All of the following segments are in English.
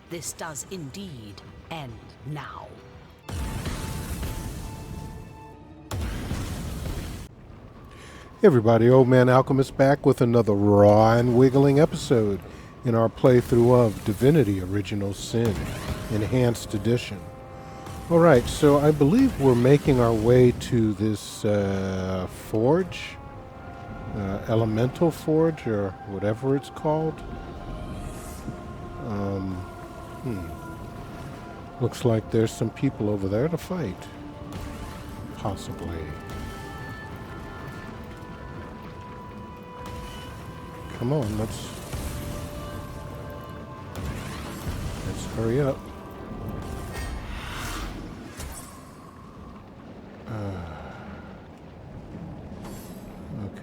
This does indeed end now. Hey everybody, Old Man Alchemist back with another raw and wiggling episode in our playthrough of Divinity Original Sin Enhanced Edition. Alright, so I believe we're making our way to this forge, Elemental Forge, or whatever it's called. Looks like there's some people over there to fight. Possibly. Come on, let's hurry up.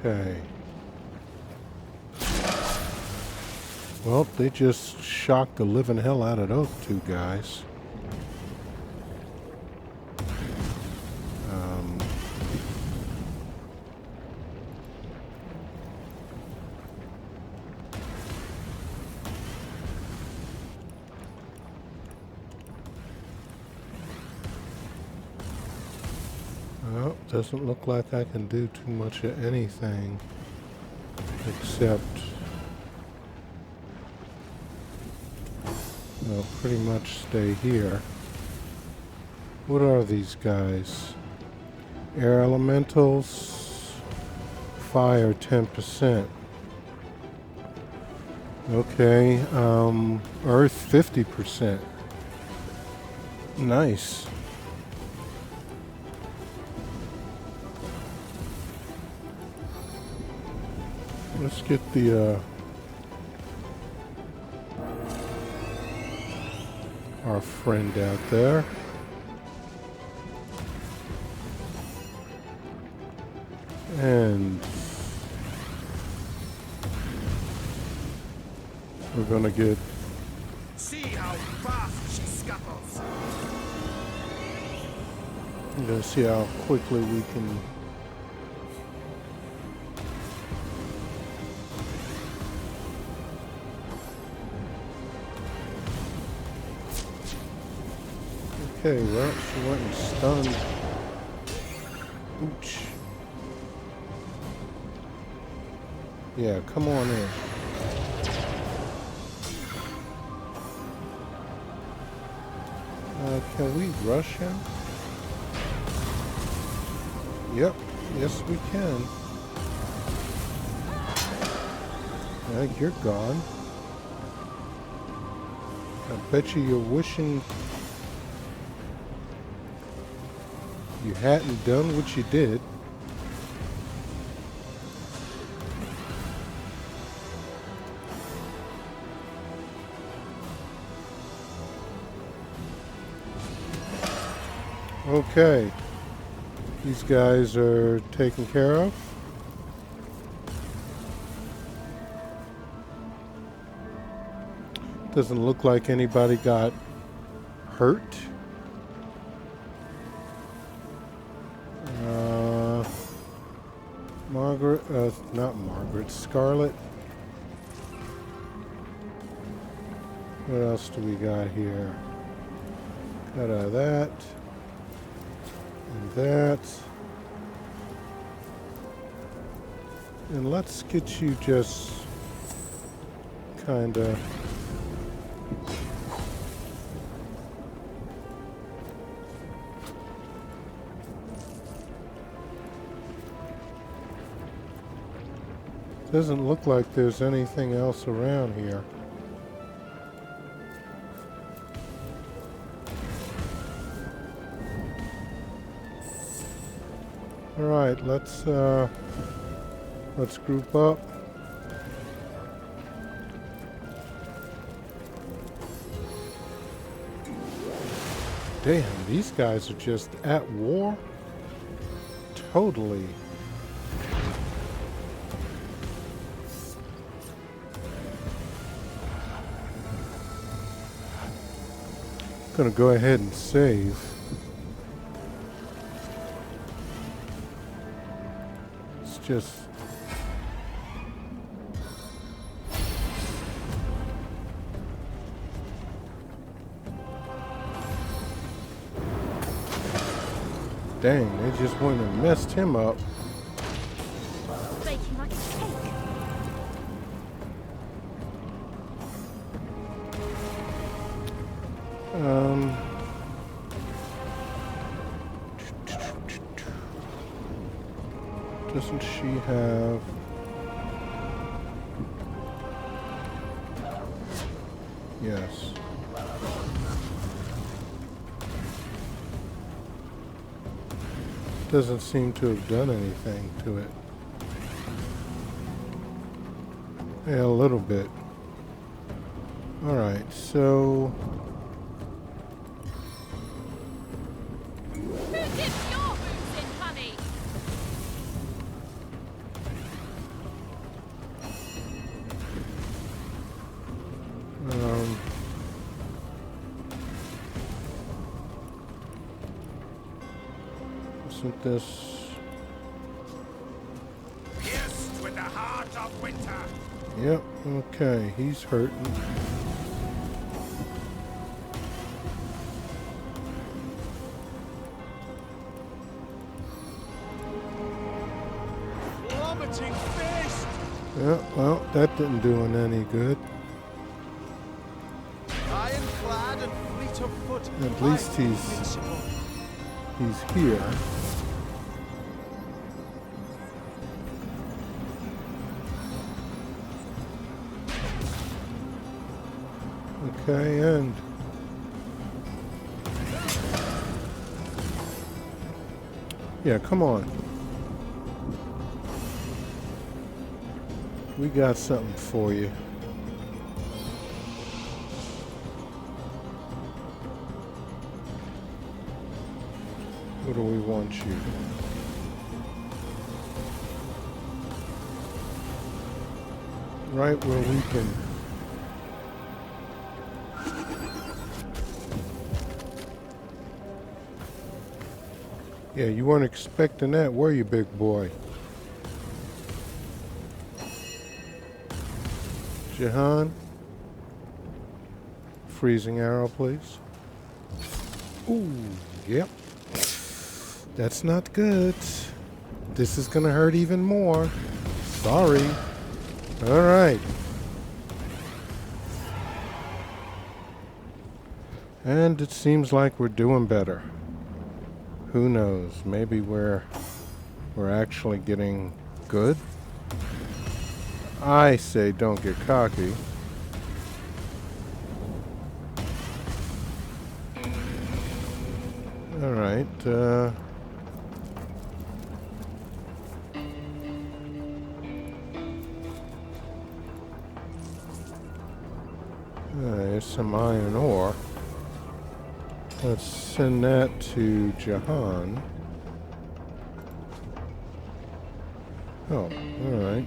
Okay. Well, they just shocked the living hell out of those two guys. Well, doesn't look like I can do too much of anything except pretty much stay here. What are these guys? Air elementals, fire 10%. Okay, earth 50%. Nice. Let's get the our friend out there. And we're gonna get. See how fast she scuttles. We're gonna see how quickly we can. Okay, well, she went and stunned. Ooch. Yeah, come on in. Can we rush him? Yep, yes we can. You're gone. I bet you're wishing you hadn't done what you did. Okay. These guys are taken care of. Doesn't look like anybody got hurt. Not Margaret, Scarlet. What else do we got here? Got that. And that. And let's get you just kinda doesn't look like there's anything else around here. All right, let's group up. Damn, these guys are just at war. Totally. Gonna go ahead and save. It's just Dang, they just went and messed him up. Baking like a cake. Doesn't she have... Yes. Doesn't seem to have done anything to it. Yeah, a little bit. Alright, so... Who dips your boots in honey? Isn't this... Pierced with the heart of winter. Yep, okay, he's hurting. Plummeting fist. Yeah, well, that didn't do him any good. Ironclad and fleet of foot. At least he's here. Okay, and yeah, come on. We got something for you. What do we want you? Right where we can... Yeah, you weren't expecting that, were you, big boy? Jahan? Freezing arrow, please. Ooh, yep. That's not good. This is gonna hurt even more. Sorry. Alright. And it seems like we're doing better. Who knows? Maybe we're actually getting good? I say don't get cocky. Alright, there's some iron ore. Let's send that to Jahan. Oh, alright.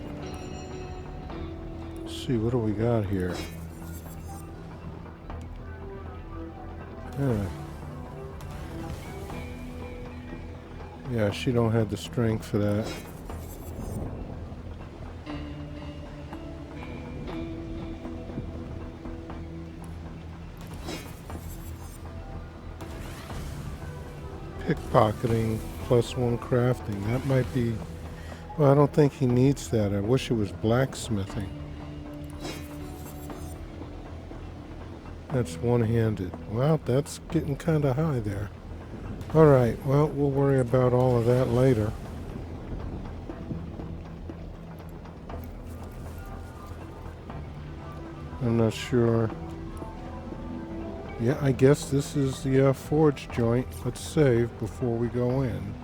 Let's see, what do we got here? Yeah, she don't have the strength for that. Pickpocketing +1 crafting. That might be... Well, I don't think he needs that. I wish it was blacksmithing. That's one-handed. Well, that's getting kind of high there. Alright, well, we'll worry about all of that later. I'm not sure. Yeah, I guess this is the forge joint. Let's save before we go in.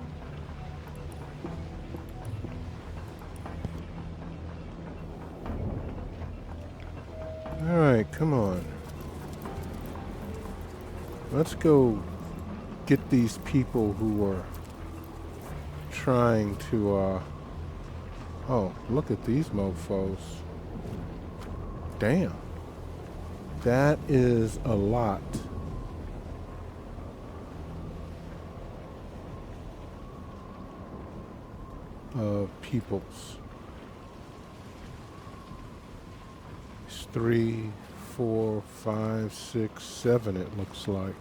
Alright, come on. Let's go get these people who are trying to, oh, look at these mofos. Damn. That is a lot. Of peoples. It's 3, 4, 5, 6, 7, it looks like.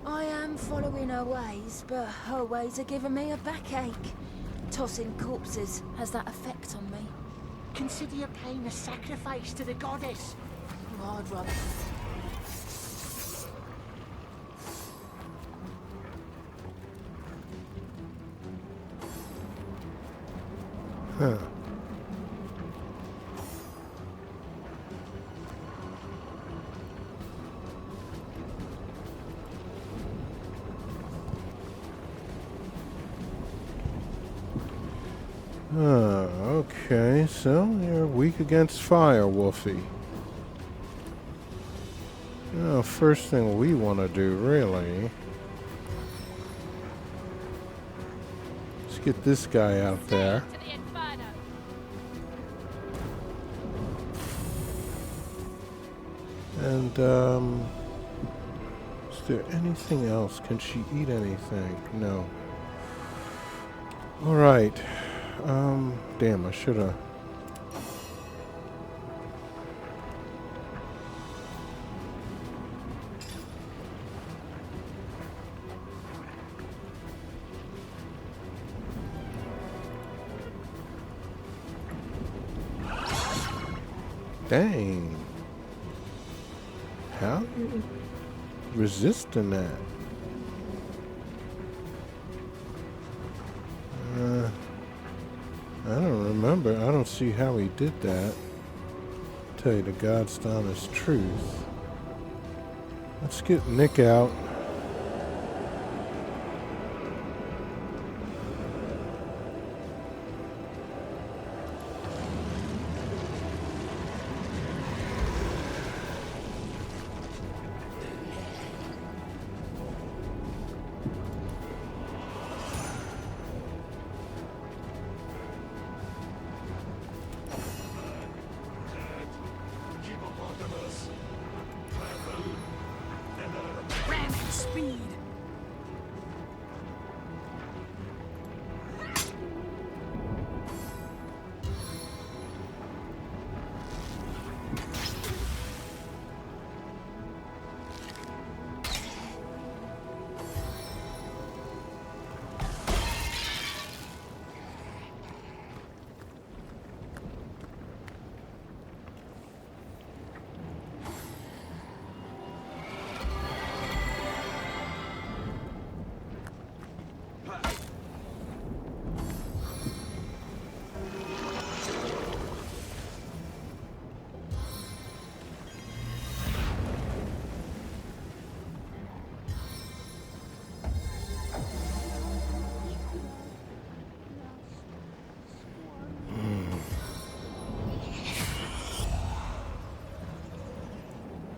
I am I'm following her ways, but her ways are giving me a backache. Tossing corpses has that effect on me. Consider your pain a sacrifice to the goddess. Oh, I'd rather. Huh. Okay, so you're weak against fire, Wolfie. Now, first thing we want to do, really, let's get this guy out there. To the inferno. And, is there anything else? Can she eat anything? No. Alright. Damn, I should've... Dang. How you resisting that? I don't remember. I don't see how he did that. Tell you the God's honest truth. Let's get Nick out. Rampant speed.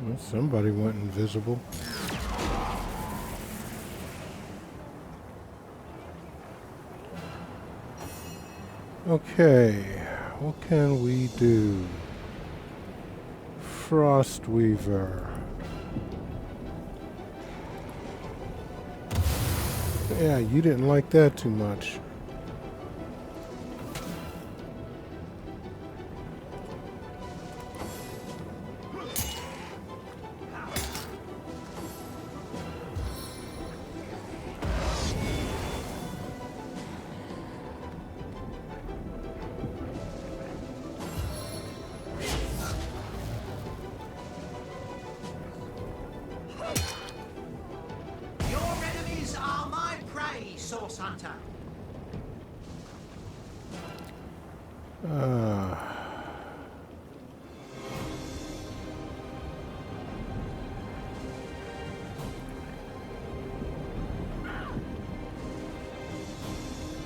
Well, somebody went invisible. Okay, what can we do? Frostweaver. Yeah, you didn't like that too much. Your enemies are my prey, Source Hunter.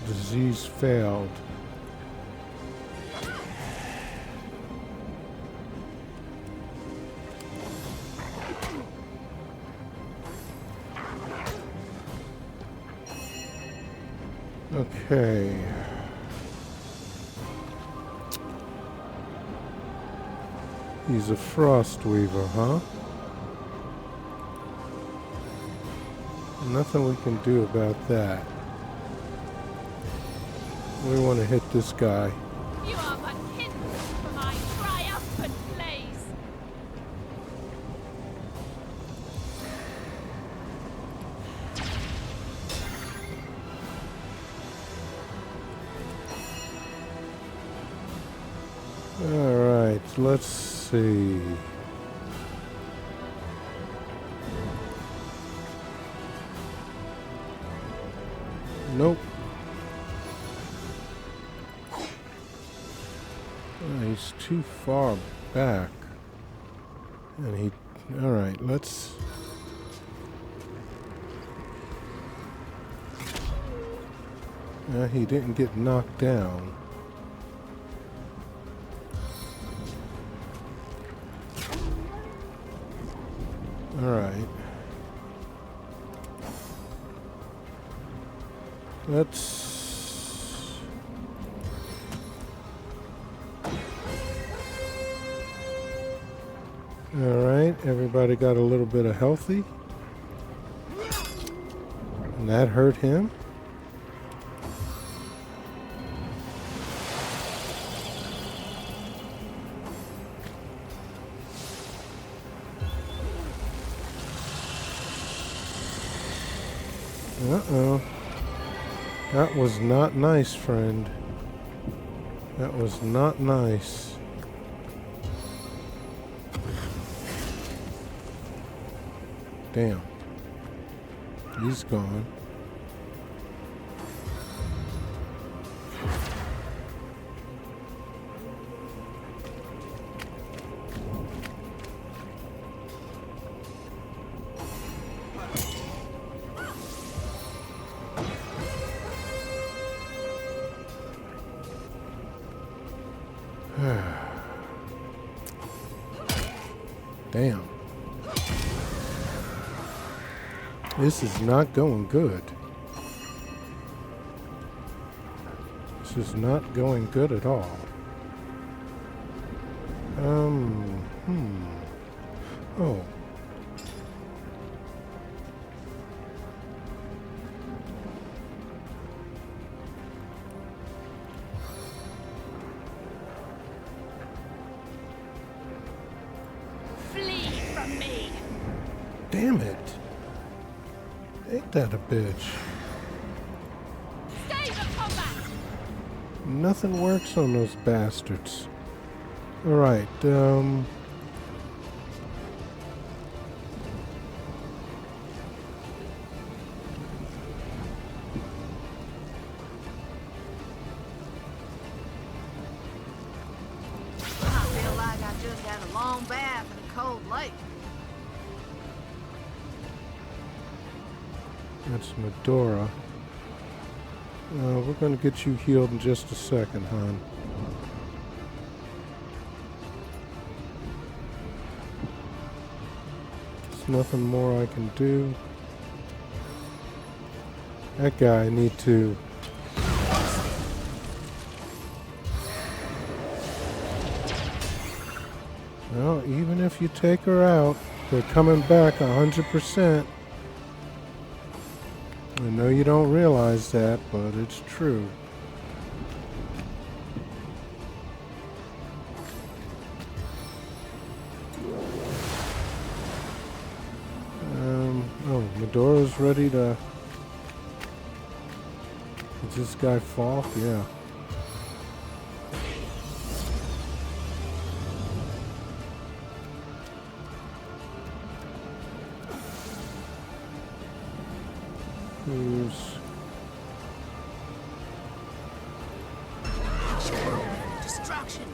Disease failed. Okay. He's a Frostweaver, huh? Nothing we can do about that. We want to hit this guy. You are but kindred for my triumphant blaze. let's see. Nope. He's too far back. And he... Alright, let's... he didn't get knocked down. Alright. Let's... Alright, everybody got a little bit of healthy. And that hurt him. Uh-oh. That was not nice, friend. That was not nice. Damn. He's gone. Damn. This is not going good. This is not going good at all. Oh. Flee from me! Damn it. Ain't that a bitch? Stay the combat! Nothing works on those bastards. Alright, I feel like I just had a long bath in a cold lake. that's Medora. We're gonna get you healed in just a second, hon. There's nothing more I can do. That guy I need to... Well, even if you take her out, they're coming back 100%. I know you don't realize that, but it's true. Oh, Medora's ready to... Does this guy fall? Yeah. Who's... Destruction.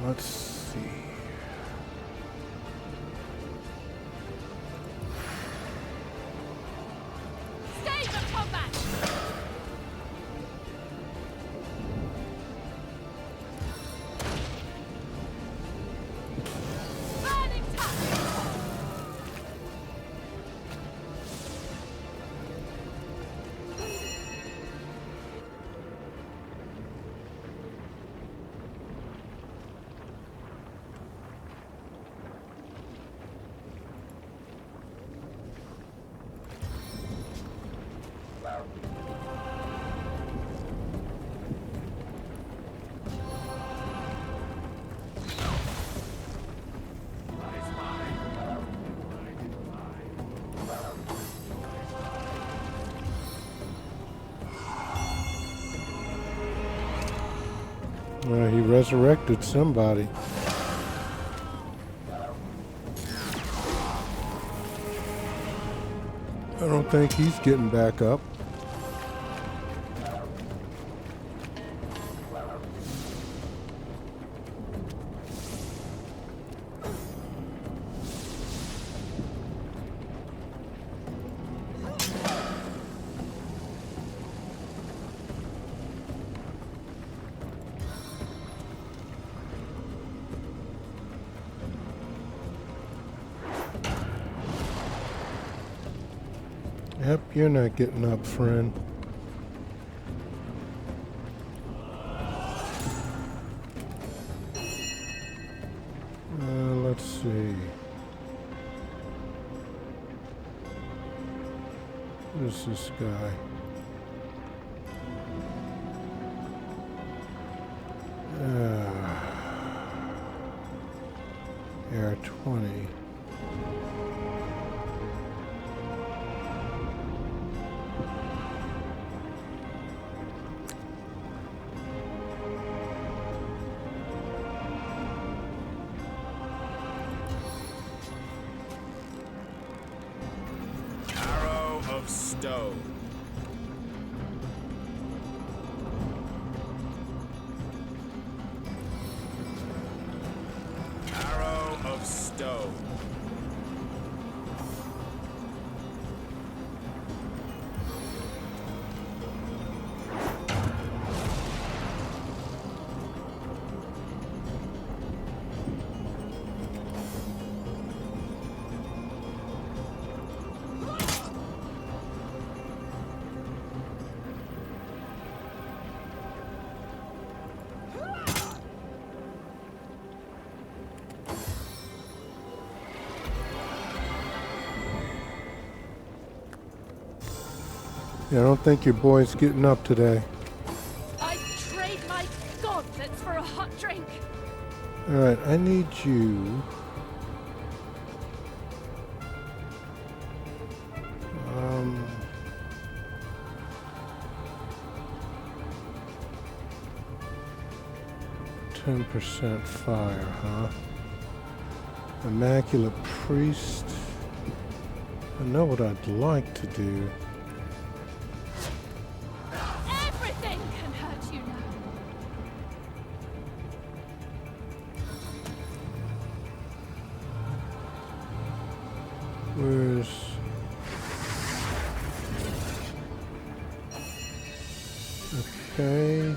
Let's see. Stay the combat! Burning touch! He resurrected somebody. I don't think he's getting back up. Yep, you're not getting up, friend. Let's see. What is this guy? Air 20. Arrow of stone. Arrow of stone. Yeah, I don't think your boy's getting up today. I'd trade my gauntlets for a hot drink. Alright, I need you. 10% fire, huh? Immaculate Priest. I know what I'd like to do. Everything can hurt you now. Where's... Okay.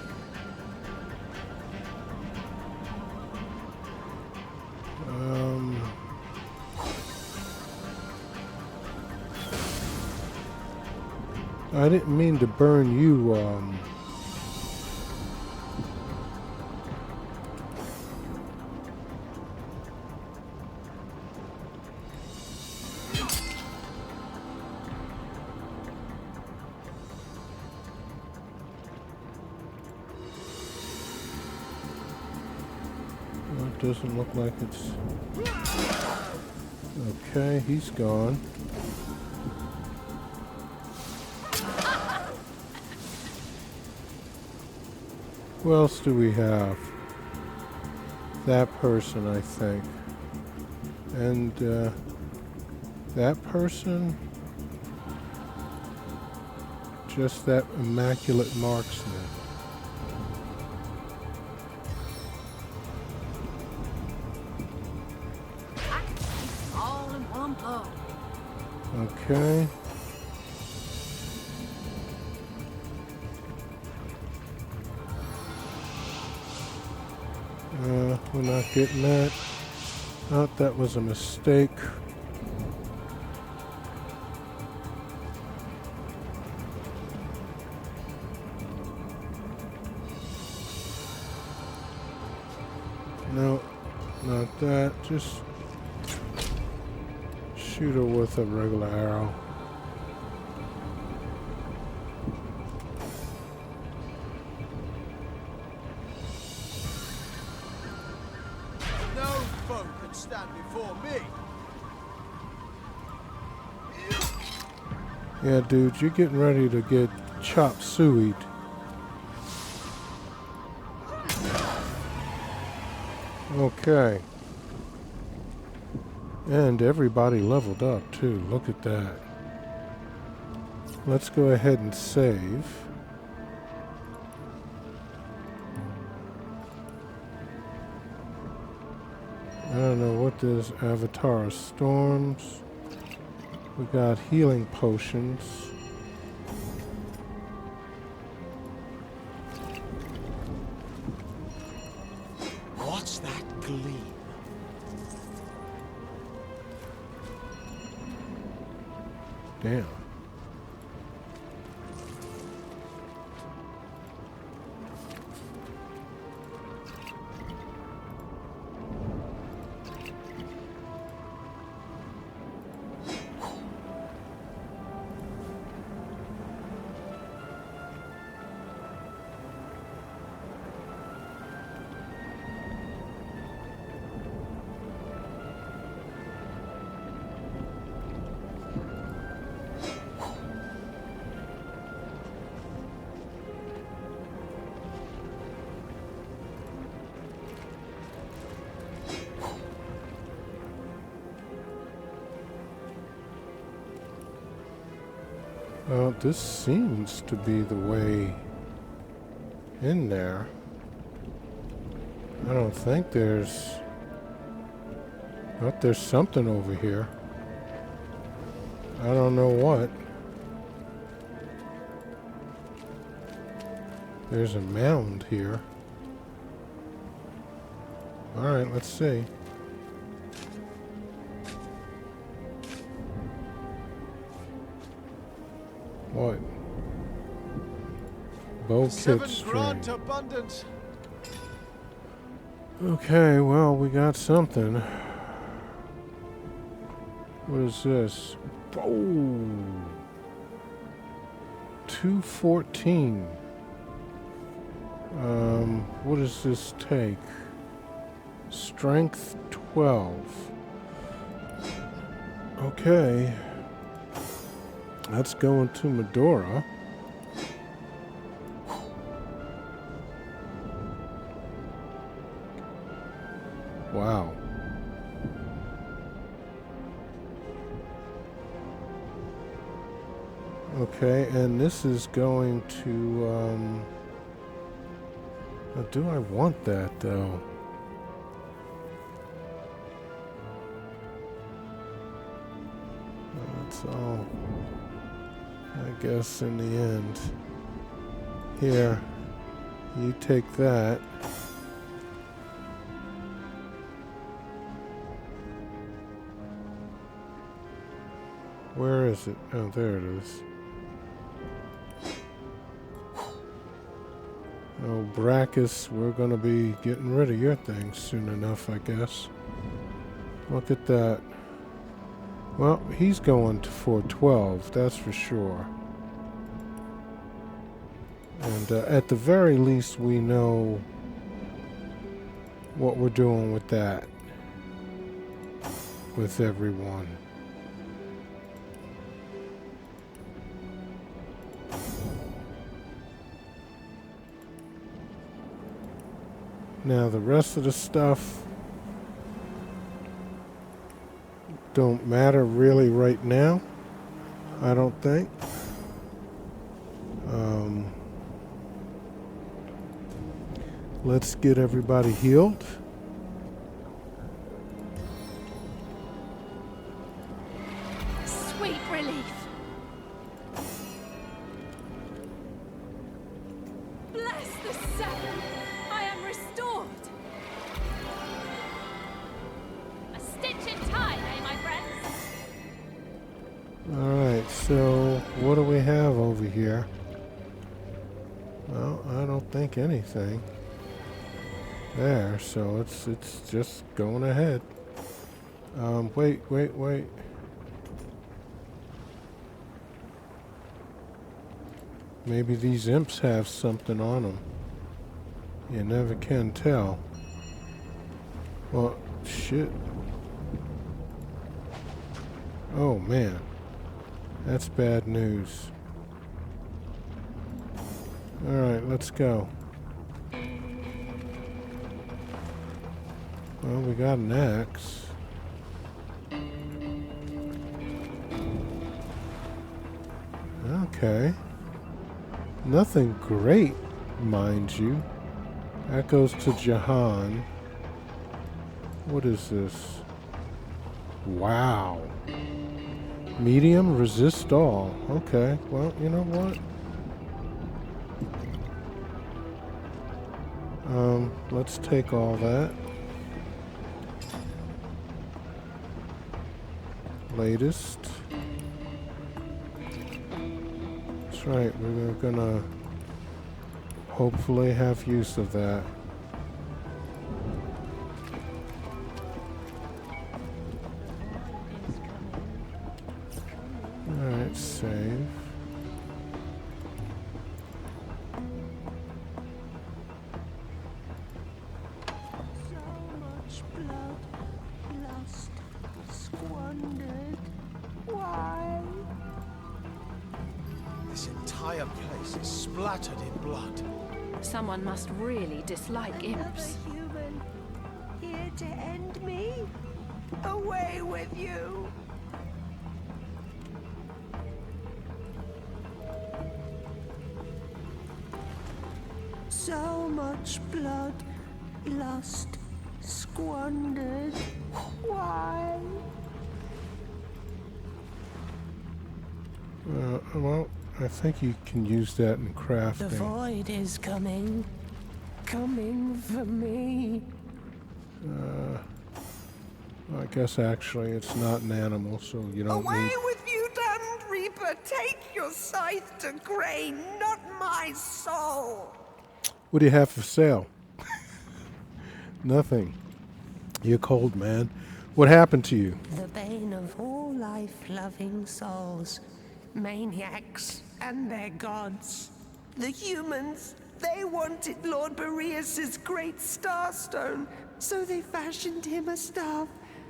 I didn't mean to burn you, well, it doesn't look like it's... Okay, he's gone. Who else do we have? That person, I think. And, that person? Just that immaculate marksman. All in one blow. Okay. We're not getting that. Thought that was a mistake. No, not that. Just shoot her with a regular arrow. No foe can stand before me. Yeah, dude, you're getting ready to get chop sueyed. Okay. And everybody leveled up too. Look at that. Let's go ahead and save. I don't know what this Avatar of Storms. We got healing potions. What's that gleam? Damn. Well, this seems to be the way in there. I don't think there's... But there's something over here. I don't know what. There's a mound here. Alright, let's see. What? Bow kit Seven string. grant abundance. Okay, well, we got something. What is this? Oh! 214. What does this take? Strength 12. Okay. That's going to Medora. Wow. Okay, and this is going to, do I want that, though? That's all, I guess, in the end. Here, you take that. Where is it? Oh, there it is. Oh, Brachus, we're going to be getting rid of your thing soon enough, I guess. Look at that. Well, he's going to 412, that's for sure. And at the very least, we know what we're doing with that. With everyone. Now the rest of the stuff don't matter really right now, I don't think. Let's get everybody healed. Sweet relief. Bless the Seven. I am restored. A stitch in time, eh, my friends? Alright, so what do we have over here? Well, I don't think anything. There, so it's just going ahead. Wait. Maybe these imps have something on them. You never can tell. Well, shit. Oh, man. That's bad news. Alright, let's go. Well, we got an axe. Okay. Nothing great, mind you. That goes to Jahan. What is this? Wow. Medium, resist all. Okay, well, you know what? Let's take all that. Latest. That's right, we're gonna hopefully have use of that. Alright, save. So much blood lost, squandered. Why? This entire place is splattered in blood. Someone must really dislike imps. Another human here to end me? Away with you! So much blood lost, squandered. Why? Well, I think you can use that in The crafting. void is coming. Coming for me. I guess actually it's not an animal, so you don't Away need... with you, damned reaper! Take your scythe to grain, not my soul! What do you have for sale? Nothing. You're cold, man. What happened to you? The bane of all life-loving souls. Maniacs and their gods. The humans, they wanted Lord Boreas's great starstone, so they fashioned him a staff.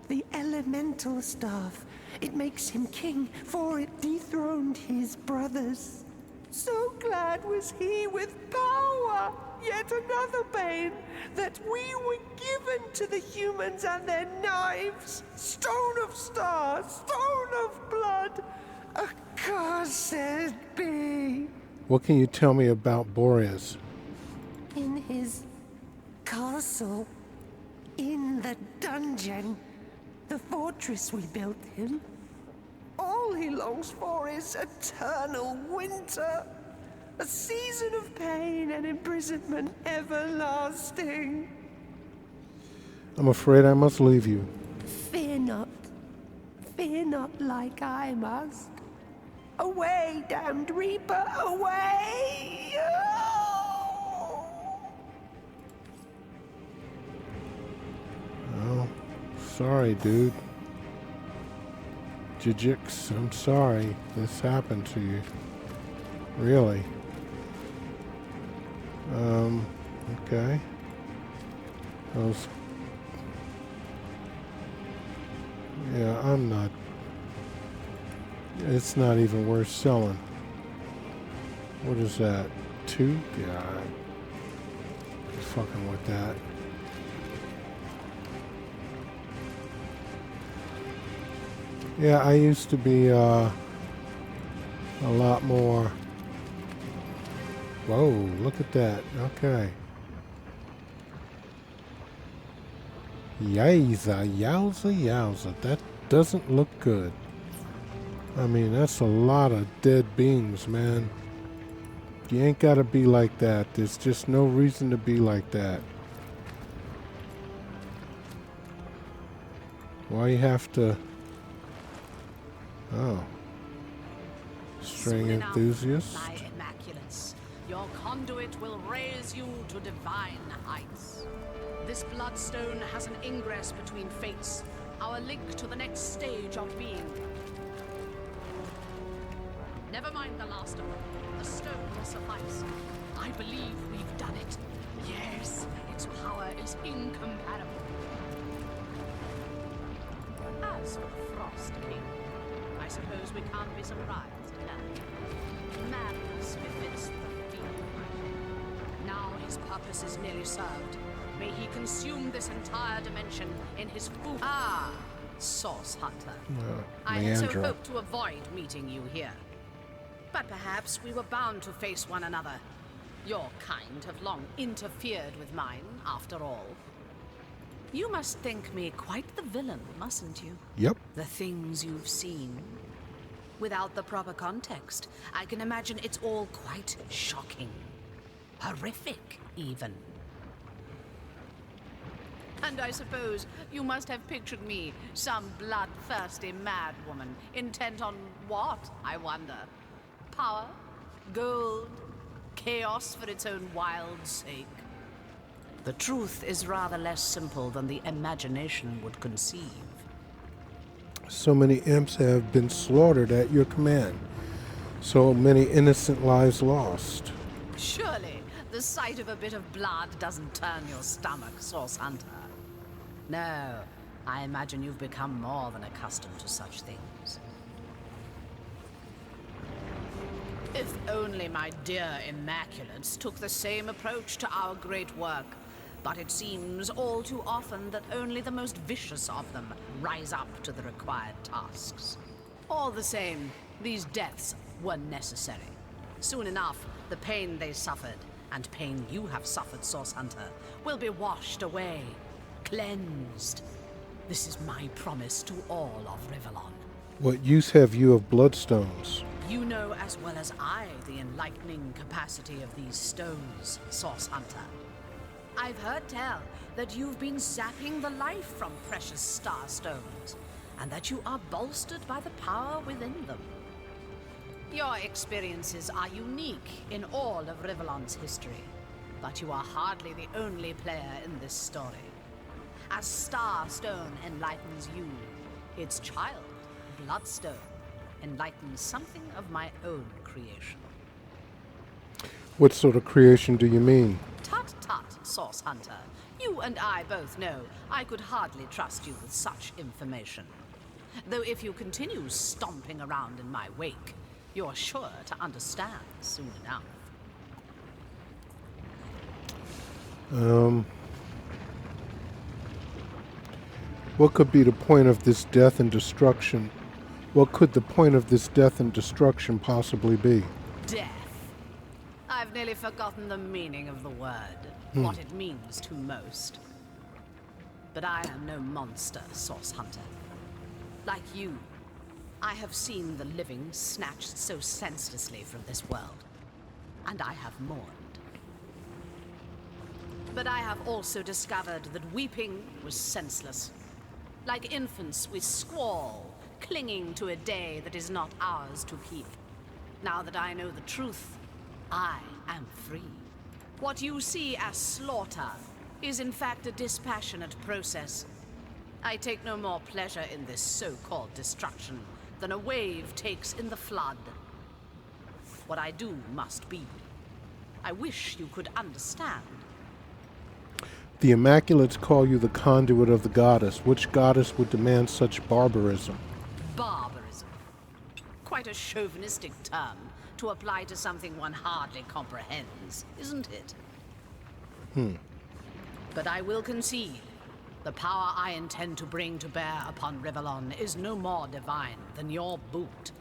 The elemental staff. It makes him king, for it dethroned his brothers. So glad was he with power, yet another bane, that we were given to the humans and their knives. Stone of stars, stone of blood, accursed be. What can you tell me about Boreas? In his castle, in the dungeon, the fortress we built him, all he longs for is eternal winter, a season of pain and imprisonment everlasting. I'm afraid I must leave you. Fear not like I must. Away, damned reaper, away! Oh, sorry, dude. Jijix, I'm sorry this happened to you. Really. Okay. Those... Yeah, I'm not... It's not even worth selling. What is that? 2? Yeah, I'm fucking with that. Yeah, I used to be a lot more... Whoa, look at that. Okay. Yowza, yowza, yowza. That doesn't look good. I mean, that's a lot of dead beings, man. You ain't gotta be like that. There's just no reason to be like that. Why you have to... Oh. String Soon enough, enthusiast? my immaculates. Your conduit will raise you to divine heights. This bloodstone has an ingress between fates, our link to the next stage of being. Never mind the last of them. The stone will suffice. I believe we've done it. Yes, its power is incomparable. As for the Frost King, I suppose we can't be surprised, can we? Madness befits the fiend. Now his purpose is nearly served. May he consume this entire dimension in his food. Ah, Source Hunter. I had so Leandra. hoped to avoid meeting you here. But perhaps we were bound to face one another. Your kind have long interfered with mine, after all. You must think me quite the villain, mustn't you? Yep. The things you've seen. Without the proper context, I can imagine it's all quite shocking. Horrific, even. And I suppose you must have pictured me, some bloodthirsty mad woman, intent on what, I wonder? Power? Gold? Chaos for its own wild sake? The truth is rather less simple than the imagination would conceive. So many imps have been slaughtered at your command. So many innocent lives lost. Surely, the sight of a bit of blood doesn't turn your stomach, Source Hunter. No, I imagine you've become more than accustomed to such things. If only my dear Immaculates took the same approach to our great work. But it seems all too often that only the most vicious of them rise up to the required tasks. All the same, these deaths were necessary. Soon enough, the pain they suffered, and pain you have suffered, Source Hunter, will be washed away, cleansed. This is my promise to all of Rivellon. What use have you of bloodstones? You know as well as I the enlightening capacity of these stones, Source Hunter. I've heard tell that you've been zapping the life from precious star stones, and that you are bolstered by the power within them. Your experiences are unique in all of Rivellon's history, but you are hardly the only player in this story. As Starstone enlightens you, its child, Bloodstone, enlightens something of my own creation. What sort of creation do you mean? Tut-tut, Source Hunter. You and I both know I could hardly trust you with such information. Though if you continue stomping around in my wake, you're sure to understand soon enough. What could be the point of this death and destruction? What could the point of this death and destruction possibly be? Death. I've nearly forgotten the meaning of the word, what it means to most. But I am no monster, Source Hunter. Like you, I have seen the living snatched so senselessly from this world, and I have mourned. But I have also discovered that weeping was senseless. Like infants, we squall, clinging to a day that is not ours to keep. Now that I know the truth, I am free. What you see as slaughter is in fact a dispassionate process. I take no more pleasure in this so-called destruction than a wave takes in the flood. What I do must be. I wish you could understand. The Immaculates call you the conduit of the goddess. Which goddess would demand such barbarism? Barbarism. Quite a chauvinistic term to apply to something one hardly comprehends, isn't it? But I will concede, the power I intend to bring to bear upon Rivellon is no more divine than your boot.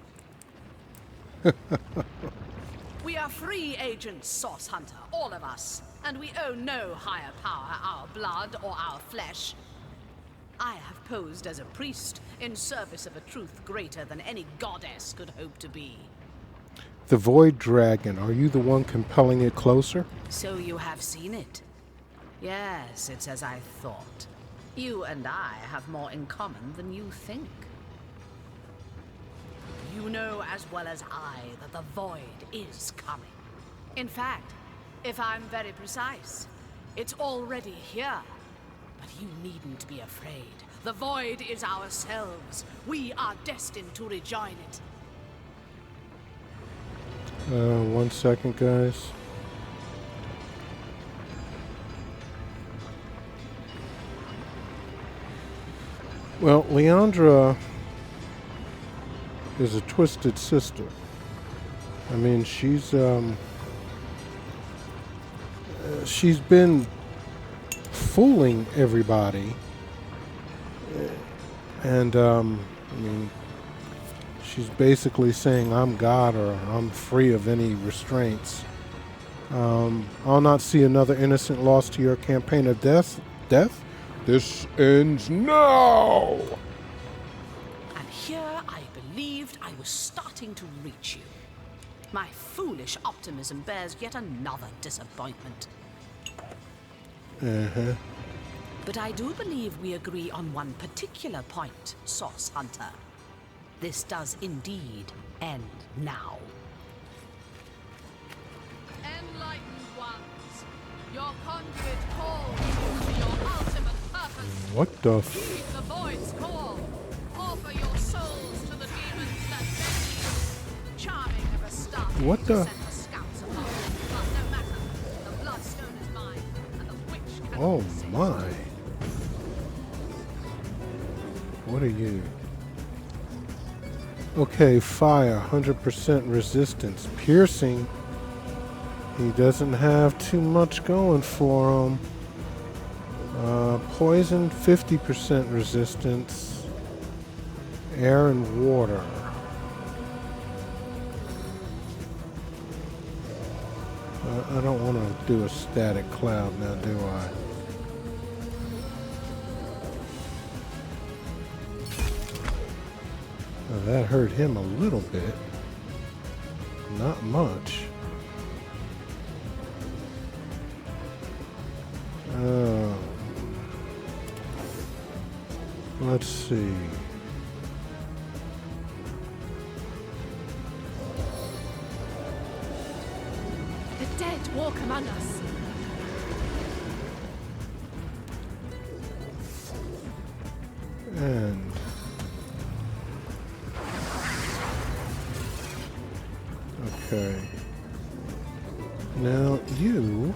We are free agents, Source Hunter, all of us, and we owe no higher power our blood or our flesh. I have posed as a priest in service of a truth greater than any goddess could hope to be. The Void Dragon, are you the one compelling it closer? So you have seen it? Yes, it's as I thought. You and I have more in common than you think. You know as well as I that the Void is coming. In fact, if I'm very precise, it's already here. But you needn't be afraid. The Void is ourselves. We are destined to rejoin it. 1 second, guys. Well, Leandra is a twisted sister. I mean, she's been fooling everybody. And, I mean, she's basically saying, I'm God, or I'm free of any restraints. I'll not see another innocent lost to your campaign of death. This ends now! And here I believed I was starting to reach you. My foolish optimism bears yet another disappointment. But I do believe we agree on one particular point, Source Hunter. This does indeed end now. Enlightened ones, your conduit calls to your ultimate purpose. What the Heed the void's call. Offer your souls to the demons that bend you. Charming of a staff What the- to send the scouts along. But no matter, the bloodstone is mine, and the witch cannot Oh resist. my. What are you? Okay, fire, 100% resistance. Piercing, he doesn't have too much going for him. Poison, 50% resistance. Air and water. I don't want to do a static cloud now, do I? Now that hurt him a little bit. Not much. Let's see. The dead walk among us. And okay. Now you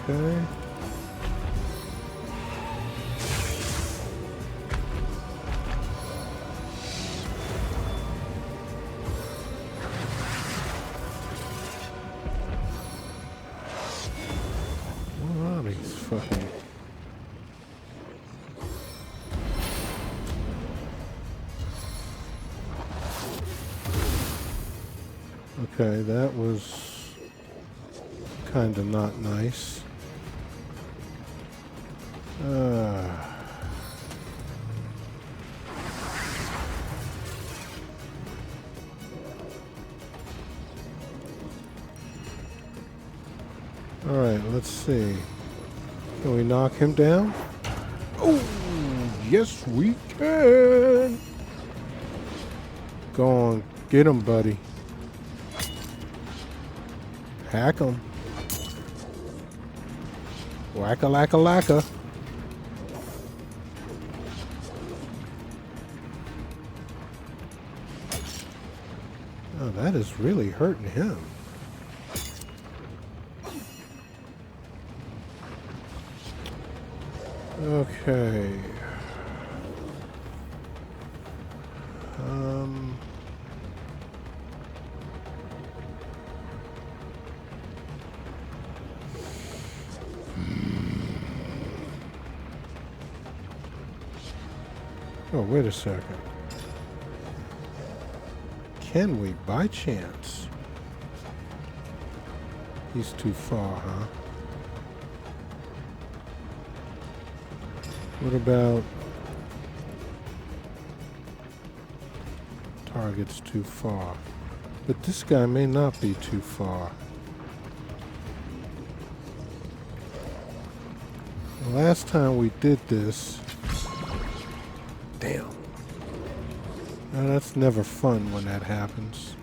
okay. What are these fucking... Okay, that was kind of not nice. All right, let's see. Can we knock him down? Oh, yes we can. Go on, get him, buddy. Hack him. Whack-a-lack-a-lacka. Oh, that is really hurting him. Okay. Oh, wait a second. Can we, by chance? He's too far, huh? What about target's too far? But this guy may not be too far. The last time we did this... Damn. Now that's never fun when that happens.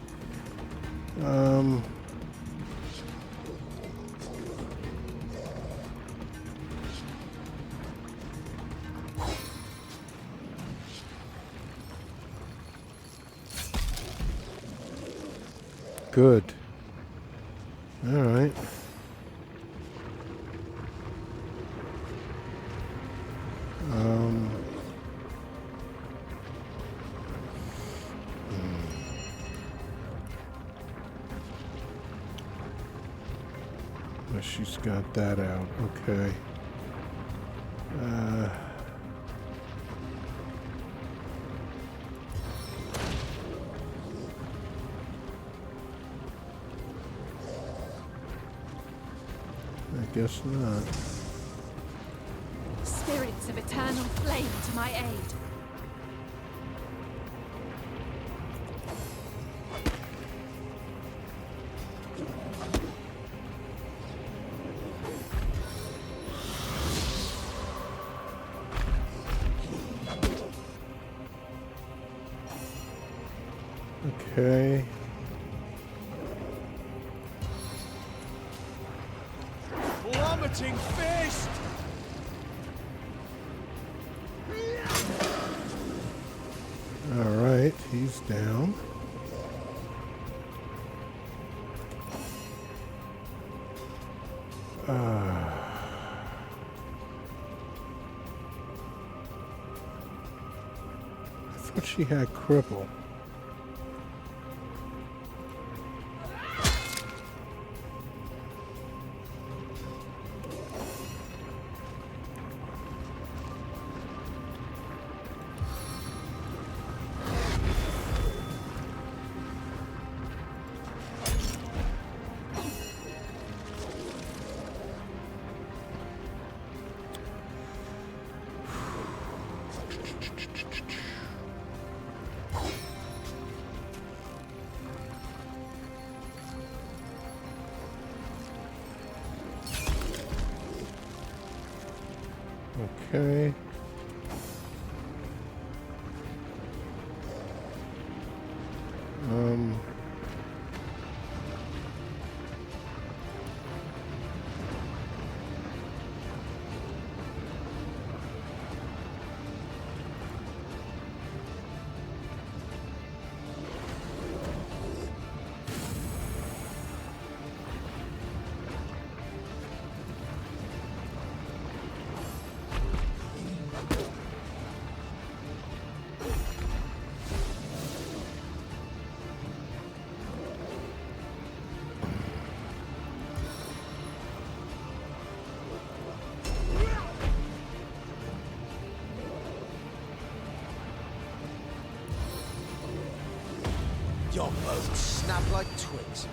Good. All right. She's got that out. Okay. I guess not. Spirits of eternal flame to my aid. Okay. Plummeting fist! All right, he's down. I thought she had cripple. Okay. Your bones snap like twigs.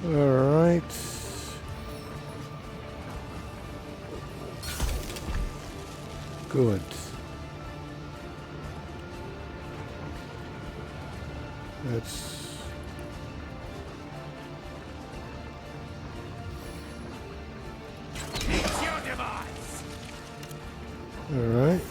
All right. Good. That's It's your device! all right.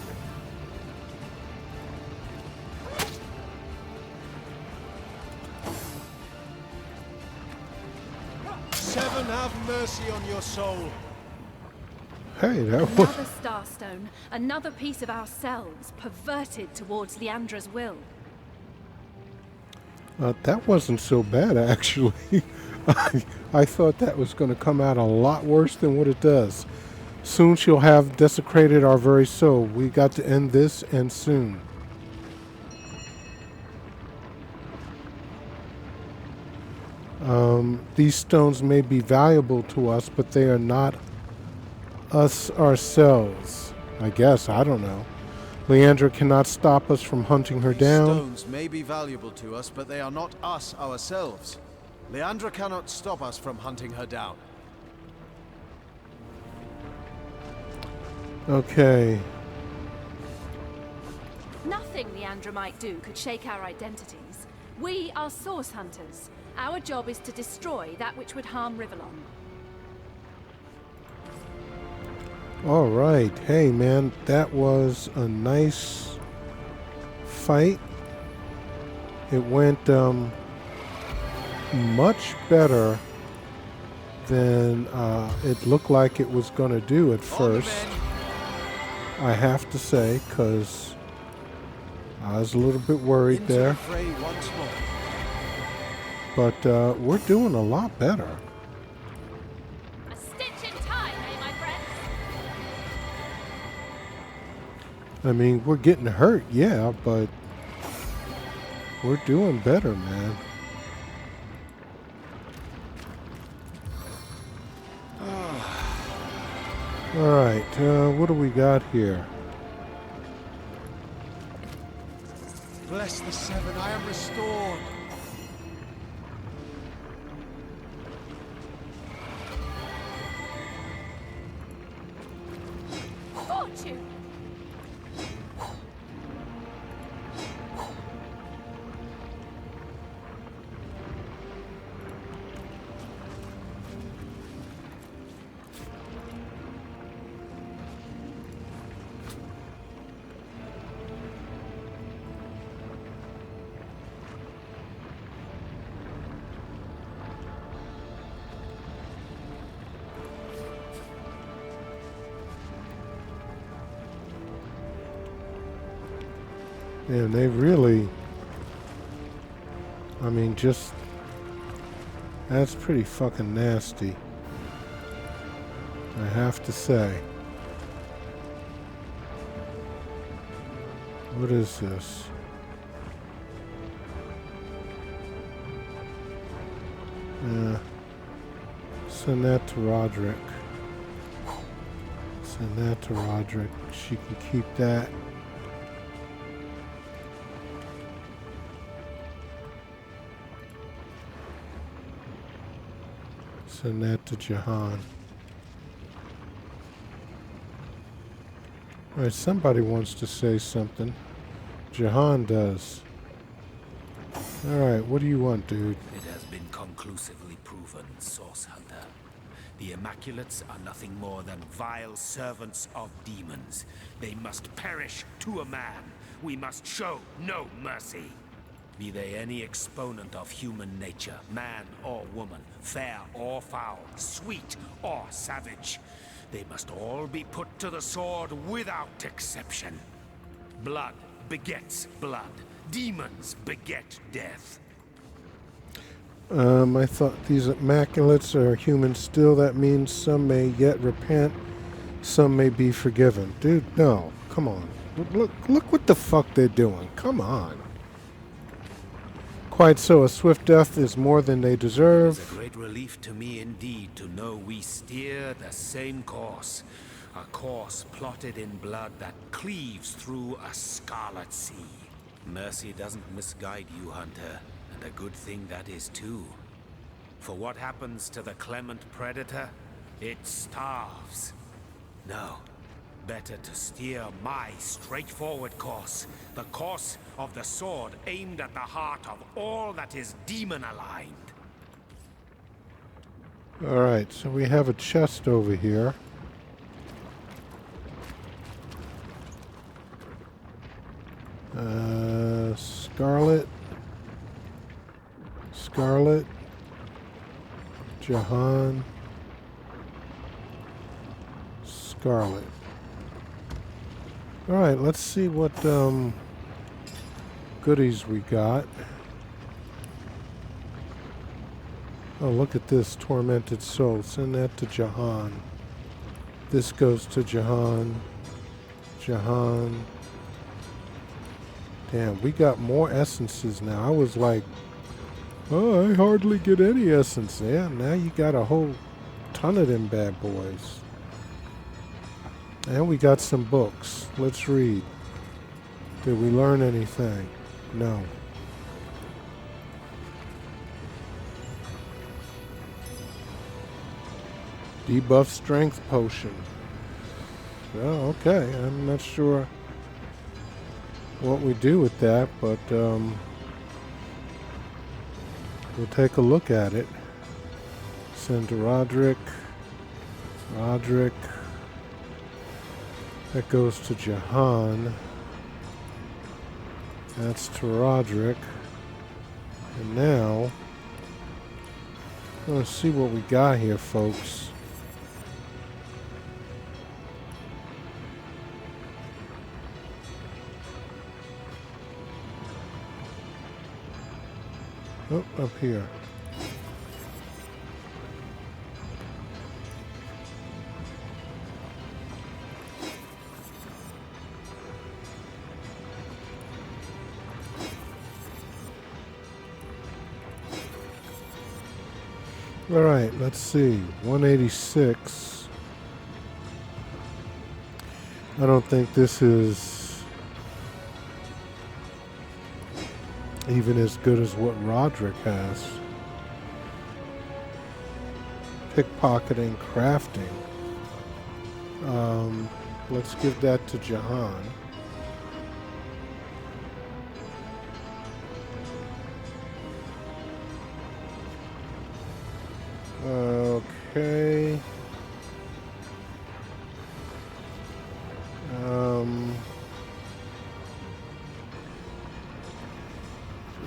Seven, have mercy on your soul. Hey, that was Another starstone, another piece of ourselves perverted towards Leandra's will. that wasn't so bad actually. I thought that was going to come out a lot worse than what it does. Soon she'll have desecrated our very soul. We got to end this, and soon. These stones may be valuable to us, but they are not us ourselves. I guess, I don't know. Leandra cannot stop us from hunting her These down. stones may be valuable to us, but they are not us ourselves. Leandra cannot stop us from hunting her down. Okay. Nothing Leandra might do could shake our identities. We are source hunters. Our job is to destroy that which would harm Rivellon. All right. Hey, man, that was a nice fight. It went much better than it looked like it was going to do at first. I have to say, because I was a little bit worried Into there. the fray once more. But we're doing a lot better. A stitch in time, eh, my friends? I mean, we're getting hurt, yeah, but we're doing better, man. All right, what do we got here? Bless the Seven, I am restored. Fortune! And they really, I mean, just, that's pretty fucking nasty, I have to say. What is this? Yeah. Send that to Roderick. Send that to Roderick. She can keep that. Send that to Jahan. Alright, somebody wants to say something. Jahan does. Alright, what do you want, dude? It has been conclusively proven, Source Hunter. The Immaculates are nothing more than vile servants of demons. They must perish to a man. We must show no mercy. Be they any exponent of human nature, man or woman, fair or foul, sweet or savage, they must all be put to the sword without exception. Blood begets blood. Demons beget death. I thought these Immaculates are human still. That means some may yet repent, some may be forgiven. Dude, no. Come on. Look what the fuck they're doing. Come on. Quite so, a swift death is more than they deserve. It's a great relief to me indeed to know we steer the same course. A course plotted in blood that cleaves through a scarlet sea. Mercy doesn't misguide you, Hunter, and a good thing that is too. For what happens to the clement predator? It starves. No, better to steer my straightforward course. The course of the sword aimed at the heart of all that is demon-aligned. Alright, so we have a chest over here. Scarlet. Scarlet. Jahan. Scarlet. Alright, let's see what goodies we got. Oh, look at this tormented soul. Send that to Jahan. This goes to Jahan. Jahan. Damn, we got more essences now. I was like, oh, I hardly get any essence. Yeah, now you got a whole ton of them bad boys. And we got some books. Let's read. Did we learn anything? No. Debuff strength potion. Well, okay. I'm not sure what we do with that, but we'll take a look at it. Send to Roderick. Roderick. That goes to Jahan. That's to Roderick. And now, let's see what we got here, folks. Oh, up here. All right, let's see. 186. I don't think this is even as good as what Roderick has. Pickpocketing, crafting. Let's give that to Jahan. Okay.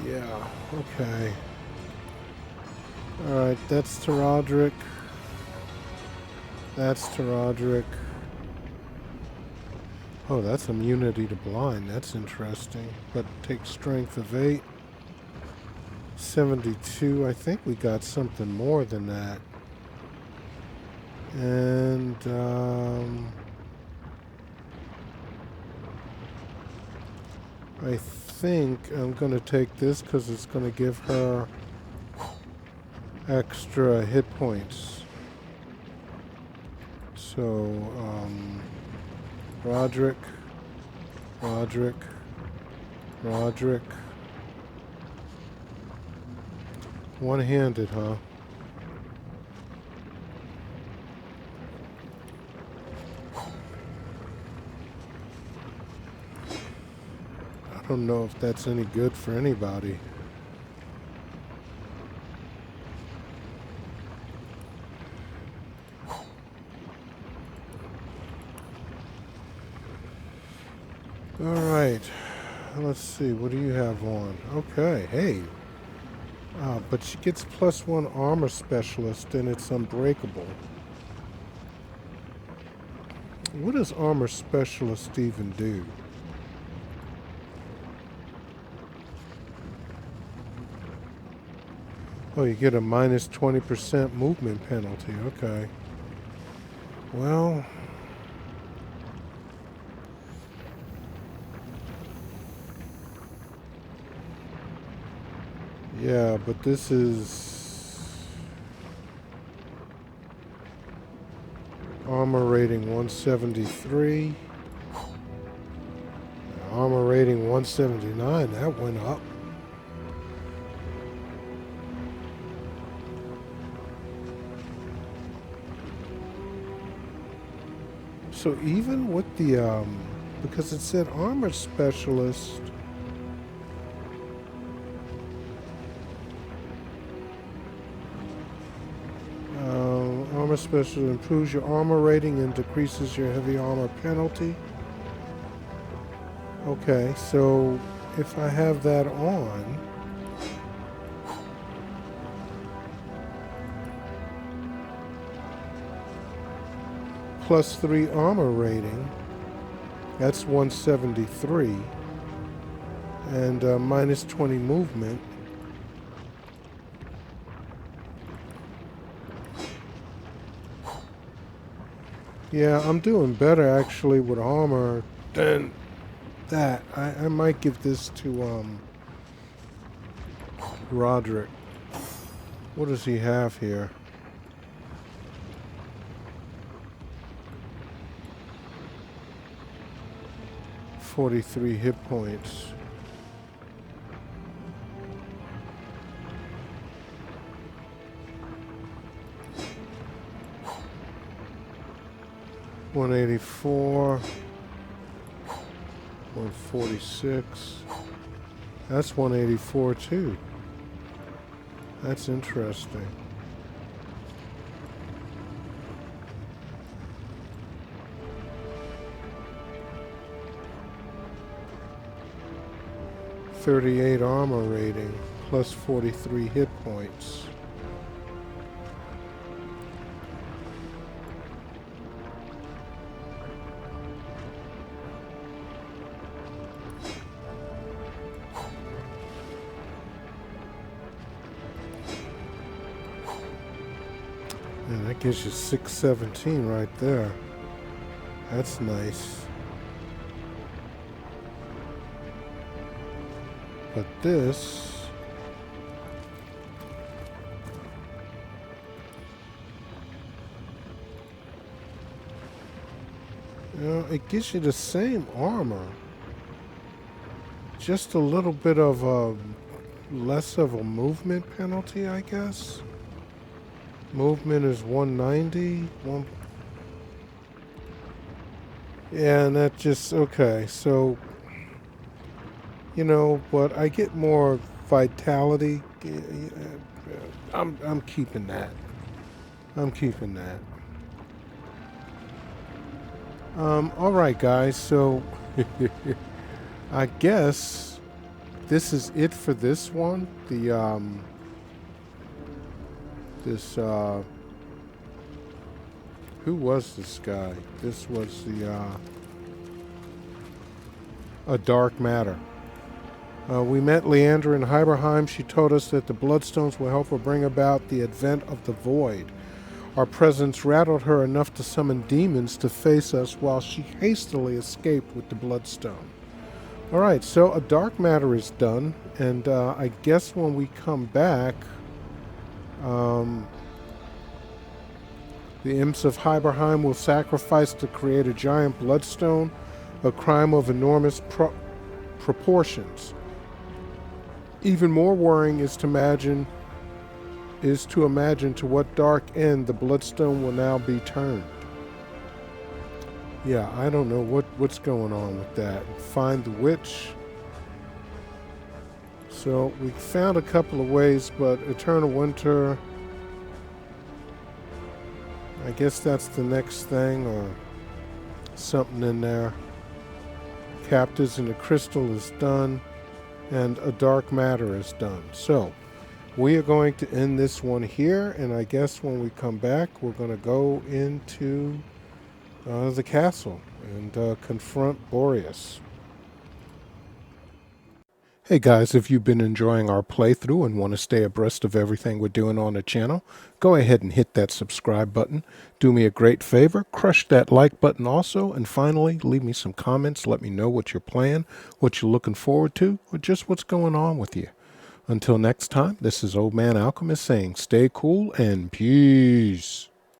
Yeah, okay. Alright, that's to Roderick. That's to Roderick. Oh, that's immunity to blind. That's interesting. But take strength of 8. 72. I think we got something more than that. And I think I'm going to take this because it's going to give her extra hit points. So, Roderick, Roderick, Roderick. One-handed, huh? I don't know if that's any good for anybody. All right. Let's see. What do you have on? Okay. Hey. But she gets +1 armor specialist and it's unbreakable. What does armor specialist even do? Oh, you get a -20% movement penalty. Okay. Well, yeah, but this is armor rating 173. Armor rating 179. That went up. So even with the, because it said armor specialist, armor specialist improves your armor rating and decreases your heavy armor penalty. Okay, so if I have that on, +3 armor rating, that's 173, and -20 movement. Yeah, I'm doing better actually with armor than that. I might give this to Roderick. What does he have here? .43 hit points. .184, 146. That's 184 too. That's interesting. 38 armor rating, plus 43 hit points. And that gives you 617 right there. That's nice. But this... you know, it gives you the same armor. Just a little bit of a... less of a movement penalty, I guess. Movement is 190. Yeah, and that just... okay, so... you know, but I get more vitality. I'm keeping that. I'm keeping that. All right, guys. So I guess this is it for this one. The who was this guy? This was the a Dark Matter. We met Leandra in Hyberheim. She told us that the Bloodstones will help her bring about the advent of the Void. Our presence rattled her enough to summon demons to face us while she hastily escaped with the Bloodstone. Alright, so a Dark Matter is done, and I guess when we come back, the Imps of Hyberheim will sacrifice to create a giant Bloodstone, a crime of enormous proportions. Even more worrying is to imagine to what dark end the Bloodstone will now be turned. Yeah, I don't know what's going on with that. Find the witch. So we found a couple of ways, but Eternal Winter, I guess that's the next thing, or something in there. Captives in the Crystal is done, and a Dark Matter is done. So we are going to end this one here, and I guess when we come back, we're going to go into the castle and confront Boreas. Hey guys, if you've been enjoying our playthrough and want to stay abreast of everything we're doing on the channel, go ahead and hit that subscribe button. Do me a great favor, crush that like button also, and finally, leave me some comments. Let me know what you're playing, what you're looking forward to, or just what's going on with you. Until next time, this is Old Man Alchemist saying stay cool and peace.